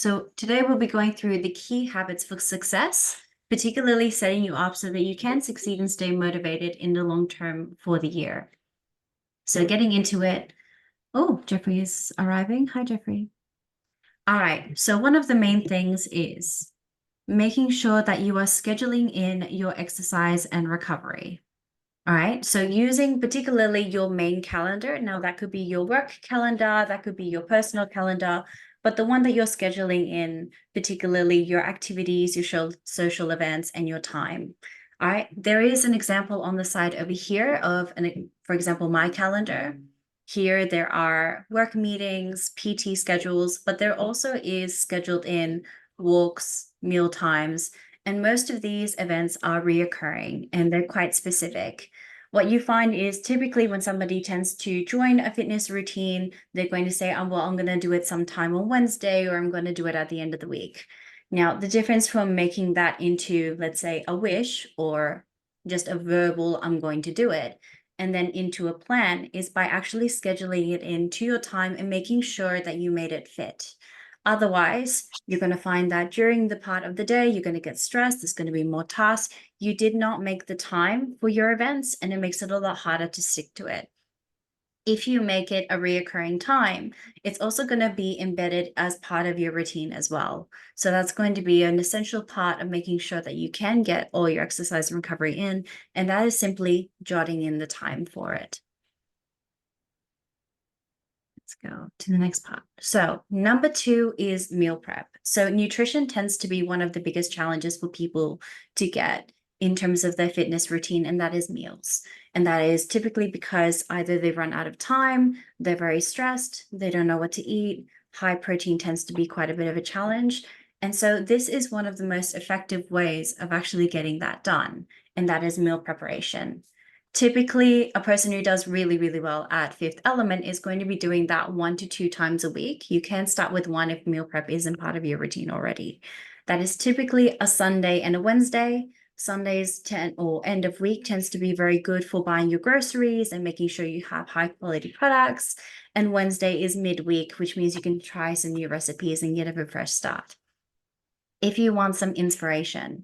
So today we'll be going through the key habits for success, particularly setting you up so that you can succeed and stay motivated in the long term for the year. So getting into it. Oh, Jeffrey is arriving. Hi, Jeffrey. All right. So one of the main things is making sure that you are scheduling in your exercise and recovery. All right. So using particularly your main calendar. Now, that could be your work calendar, that could be your personal calendar, but the one that you're scheduling in, particularly your activities, your social events, and your time. All right. There is an example on the side over here of, for example, my calendar. Here, there are work meetings, PT schedules, but there also is scheduled in walks, meal times, and most of these events are reoccurring and they're quite specific. What you find is typically when somebody tends to join a fitness routine, they're going to say, oh, well, I'm going to do it sometime on Wednesday, or I'm going to do it at the end of the week. Now, the difference from making that into, let's say, a wish or just a verbal, I'm going to do it, and then into a plan is by actually scheduling it into your time and making sure that you made it fit. Otherwise, you're going to find that during the part of the day, you're going to get stressed. There's going to be more tasks. You did not make the time for your events, and it makes it a lot harder to stick to it. If you make it a reoccurring time, it's also going to be embedded as part of your routine as well. So that's going to be an essential part of making sure that you can get all your exercise and recovery in, and that is simply jotting in the time for it. Let's go to the next part. So number 2 is meal prep. So nutrition tends to be one of the biggest challenges for people to get in terms of their fitness routine, and that is meals. And that is typically because either they run out of time, they're very stressed, they don't know what to eat. High protein tends to be quite a bit of a challenge. And so this is one of the most effective ways of actually getting that done, and that is meal preparation. Typically, a person who does really, really well at Fifth Element is going to be doing that 1 to 2 times a week. You can start with one if meal prep isn't part of your routine already. That is typically a Sunday and a Wednesday. Sundays or end of week tends to be very good for buying your groceries and making sure you have high quality products. And Wednesday is midweek, which means you can try some new recipes and get a fresh start. If you want some inspiration,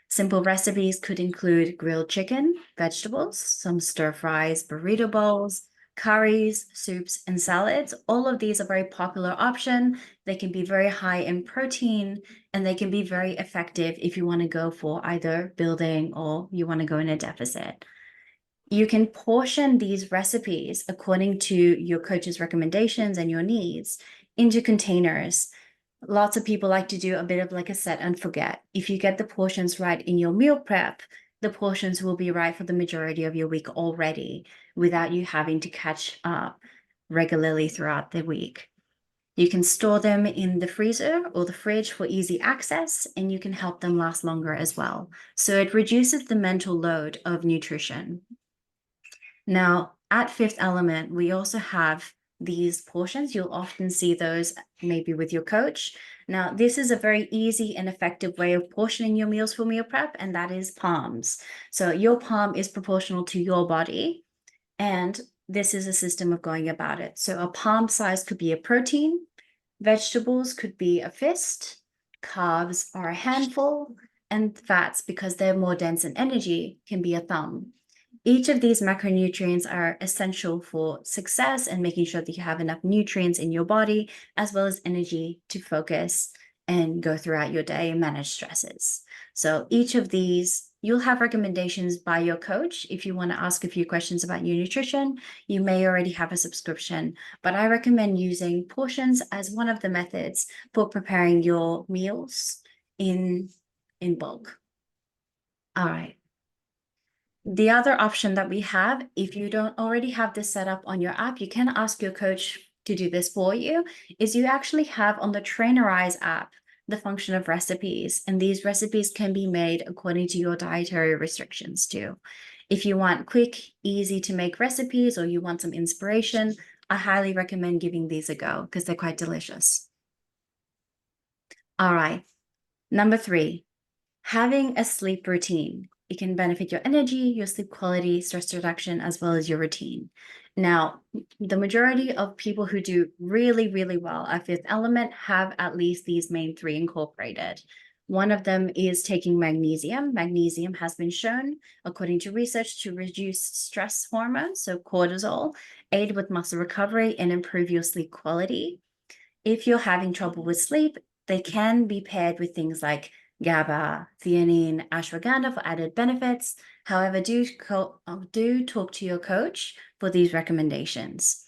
simple recipes could include grilled chicken, vegetables, some stir fries, burrito bowls, curries, soups, and salads. All of these are very popular option. They can be very high in protein, and they can be very effective if you want to go for either building or you want to go in a deficit. You can portion these recipes according to your coach's recommendations and your needs into containers. Lots of people like to do a bit of like a set and forget. If you get the portions right in your meal prep, the portions will be right for the majority of your week already without you having to catch up regularly throughout the week. You can store them in the freezer or the fridge for easy access, and you can help them last longer as well. So it reduces the mental load of nutrition. Now, at Fifth Element, we also have these portions. You'll often see those maybe with your coach. Now, this is a very easy and effective way of portioning your meals for meal prep, and that is palms. So your palm is proportional to your body, and this is a system of going about it. So a palm size could be a protein, vegetables could be a fist, carbs are a handful, and fats, because they're more dense in energy, can be a thumb. Each of these macronutrients are essential for success and making sure that you have enough nutrients in your body, as well as energy to focus and go throughout your day and manage stresses. So each of these, you'll have recommendations by your coach. If you want to ask a few questions about your nutrition, you may already have a subscription, but I recommend using portions as one of the methods for preparing your meals in bulk. All right. The other option that we have, if you don't already have this set up on your app, you can ask your coach to do this for you, is you actually have on the Trainerize app the function of recipes, and these recipes can be made according to your dietary restrictions too. If you want quick, easy to make recipes, or you want some inspiration, I highly recommend giving these a go because they're quite delicious. All right, number 3. Having a sleep routine. It can benefit your energy, your sleep quality, stress reduction, as well as your routine. Now, the majority of people who do really, really well at Fifth Element have at least these main three incorporated. One of them is taking magnesium. Magnesium has been shown, according to research, to reduce stress hormones, so cortisol, aid with muscle recovery, and improve your sleep quality. If you're having trouble with sleep, they can be paired with things like GABA, theanine, ashwagandha for added benefits. However, do talk to your coach for these recommendations.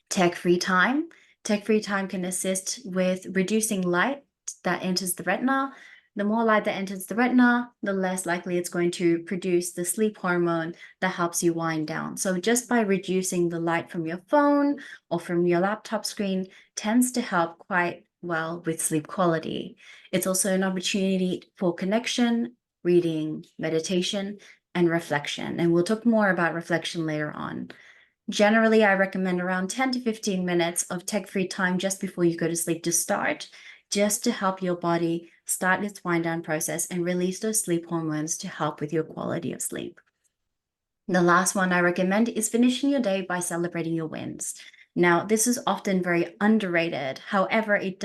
Tech-free time. Tech-free time can assist with reducing light that enters the retina. The more light that enters the retina, the less likely it's going to produce the sleep hormone that helps you wind down. So just by reducing the light from your phone or from your laptop screen tends to help quite well with sleep quality. It's also an opportunity for connection, reading, meditation, and reflection. And we'll talk more about reflection later on. Generally, I recommend around 10 to 15 minutes of tech-free time just before you go to sleep to start, just to help your body start its wind down process and release those sleep hormones to help with your quality of sleep. The last one I recommend is finishing your day by celebrating your wins. Now, this is often very underrated. However, it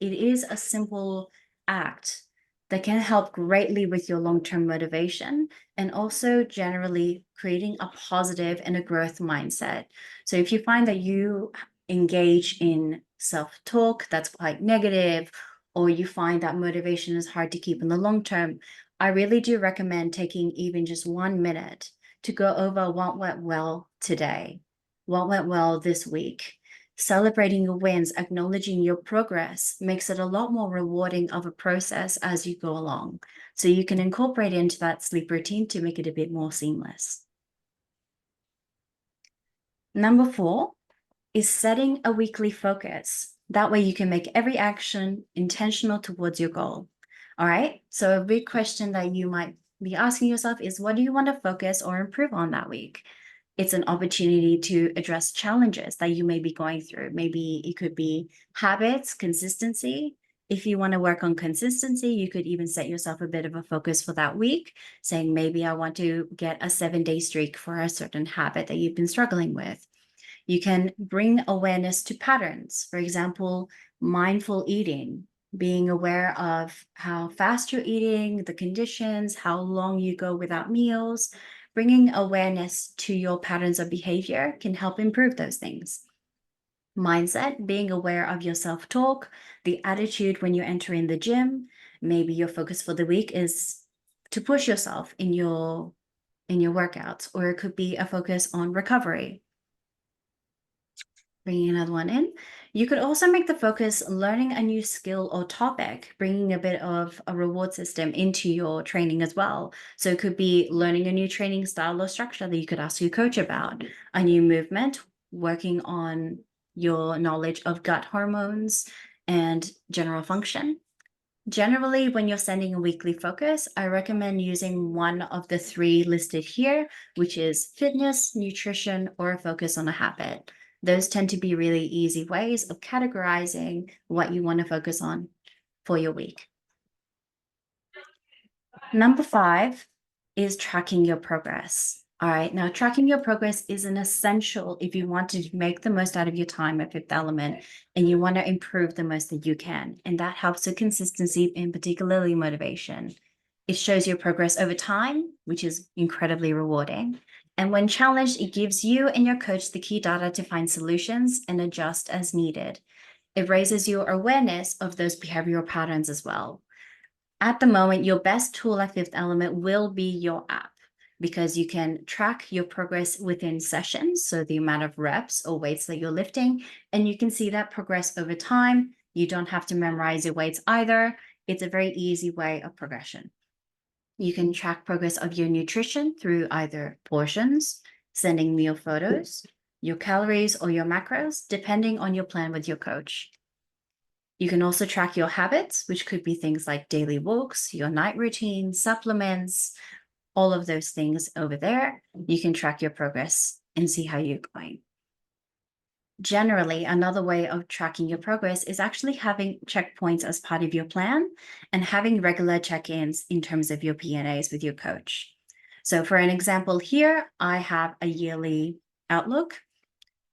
is a simple act that can help greatly with your long-term motivation and also generally creating a positive and a growth mindset. So if you find that you engage in self-talk that's quite negative, or you find that motivation is hard to keep in the long term, I really do recommend taking even just 1 minute to go over what went well today, what went well this week. Celebrating your wins, acknowledging your progress makes it a lot more rewarding of a process as you go along. So you can incorporate into that sleep routine to make it a bit more seamless. Number 4 is setting a weekly focus. That way you can make every action intentional towards your goal. All right, so a big question that you might be asking yourself is, what do you want to focus or improve on that week? It's an opportunity to address challenges that you may be going through. Maybe it could be habits, consistency. If you want to work on consistency, you could even set yourself a bit of a focus for that week, saying maybe I want to get a 7-day streak for a certain habit that you've been struggling with. You can bring awareness to patterns. For example, mindful eating, being aware of how fast you're eating, the conditions, how long you go without meals. Bringing awareness to your patterns of behavior can help improve those things. Mindset, being aware of your self-talk, the attitude when you're entering the gym. Maybe your focus for the week is to push yourself in your workouts, or it could be a focus on recovery. Bringing another one in. You could also make the focus learning a new skill or topic, bringing a bit of a reward system into your training as well. So it could be learning a new training style or structure that you could ask your coach about, a new movement, working on your knowledge of gut hormones and general function. Generally, when you're sending a weekly focus, I recommend using one of the 3 listed here, which is fitness, nutrition, or a focus on a habit. Those tend to be really easy ways of categorizing what you want to focus on for your week. Number 5 is tracking your progress. All right, now tracking your progress is an essential if you want to make the most out of your time at Fifth Element and you want to improve the most that you can. And that helps with consistency and particularly motivation. It shows your progress over time, which is incredibly rewarding. And when challenged, it gives you and your coach the key data to find solutions and adjust as needed. It raises your awareness of those behavioral patterns as well. At the moment, your best tool at Fifth Element will be your app, because you can track your progress within sessions, so the amount of reps or weights that you're lifting, and you can see that progress over time. You don't have to memorize your weights either. It's a very easy way of progression. You can track progress of your nutrition through either portions, sending meal photos, your calories, or your macros, depending on your plan with your coach. You can also track your habits, which could be things like daily walks, your night routine, supplements, all of those things over there. You can track your progress and see how you're going. Generally, another way of tracking your progress is actually having checkpoints as part of your plan and having regular check-ins in terms of your P&As with your coach. So for an example here, I have a yearly outlook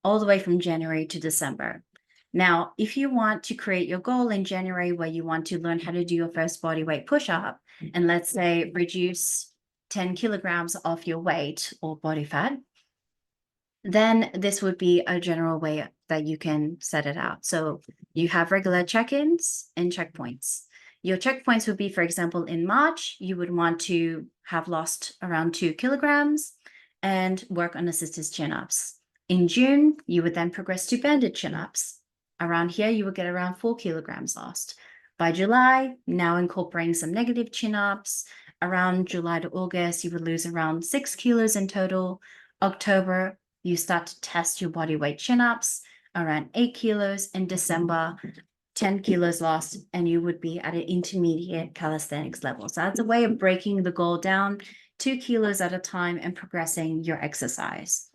all the way from January to December. Now, if you want to create your goal in January where you want to learn how to do your first body weight push-up, and let's say reduce 10 kilograms of your weight or body fat, then this would be a general way that you can set it out. So you have regular check-ins and checkpoints. Your checkpoints would be, for example, in March, you would want to have lost around 2 kilograms and work on assisted chin-ups. In June, you would then progress to banded chin-ups. Around here, you would get around 4 kilograms lost. By July, now incorporating some negative chin-ups. Around July to August, you would lose around 6 kilos in total. October, you start to test your body weight chin-ups, around 8 kilos. In December, 10 kilos lost, and you would be at an intermediate calisthenics level. So that's a way of breaking the goal down 2 kilos at a time and progressing your exercise.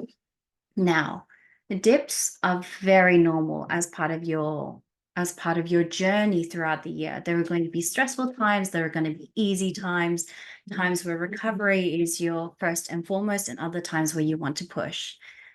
Now, the dips are very normal as part of your journey throughout the year. There are going to be stressful times, there are going to be easy times, times where recovery is your first and foremost, and other times where you want to push.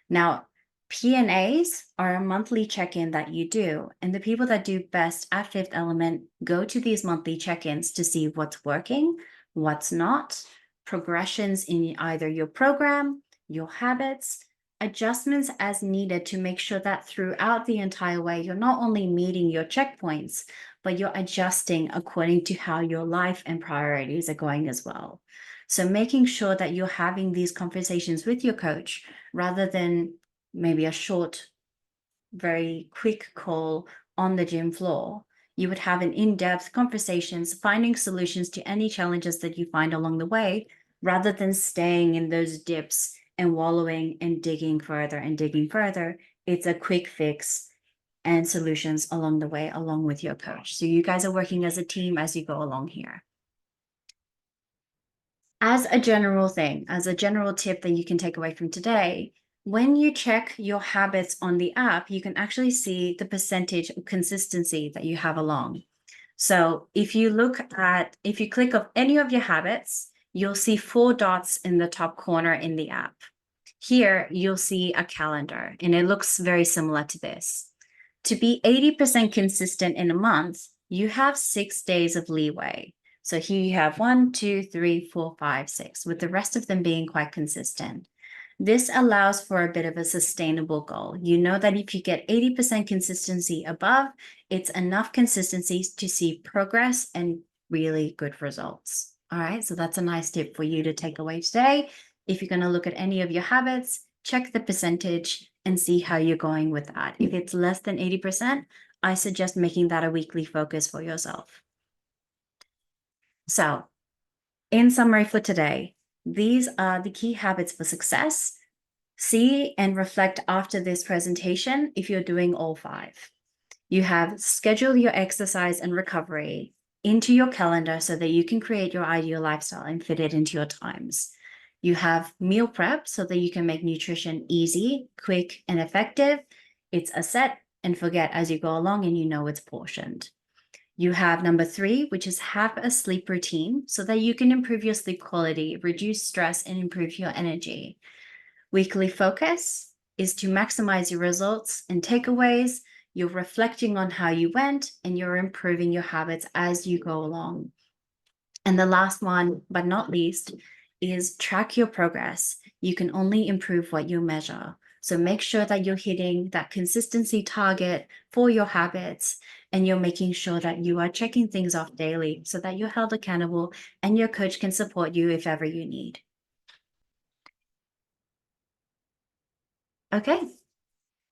Now, P&As are a monthly check-in that you do, and the people that do best at Fifth Element go to these monthly check-ins to see what's working, what's not, progressions in either your program, your habits, adjustments as needed to make sure that throughout the entire way, you're not only meeting your checkpoints, but you're adjusting according to how your life and priorities are going as well. So making sure that you're having these conversations with your coach rather than maybe a short, very quick call on the gym floor. You would have an in-depth conversations, finding solutions to any challenges that you find along the way, rather than staying in those dips and wallowing and digging further and digging further. It's a quick fix and solutions along the way, along with your coach. So you guys are working as a team as you go along here. As a general thing, as a general tip that you can take away from today, when you check your habits on the app, you can actually see the percentage of consistency that you have along. So if you click on any of your habits, you'll see 4 dots in the top corner in the app. Here, you'll see a calendar, and it looks very similar to this. To be 80% consistent in a month, you have 6 days of leeway. So here you have 1, 2, 3, 4, 5, 6, with the rest of them being quite consistent. This allows for a bit of a sustainable goal. You know that if you get 80% consistency above, it's enough consistency to see progress and really good results. All right, so that's a nice tip for you to take away today. If you're going to look at any of your habits, check the percentage and see how you're going with that. If it's less than 80%, I suggest making that a weekly focus for yourself. So, in summary for today, these are the key habits for success. See and reflect after this presentation if you're doing all 5. You have schedule your exercise and recovery into your calendar so that you can create your ideal lifestyle and fit it into your times. You have meal prep so that you can make nutrition easy, quick, and effective. It's a set and forget as you go along, and you know it's portioned. You have number 3, which is have a sleep routine so that you can improve your sleep quality, reduce stress, and improve your energy. Weekly focus is to maximize your results and takeaways. You're reflecting on how you went, and you're improving your habits as you go along. And the last one, but not least, is track your progress. You can only improve what you measure. So make sure that you're hitting that consistency target for your habits, and you're making sure that you are checking things off daily so that you're held accountable and your coach can support you if ever you need. Okay,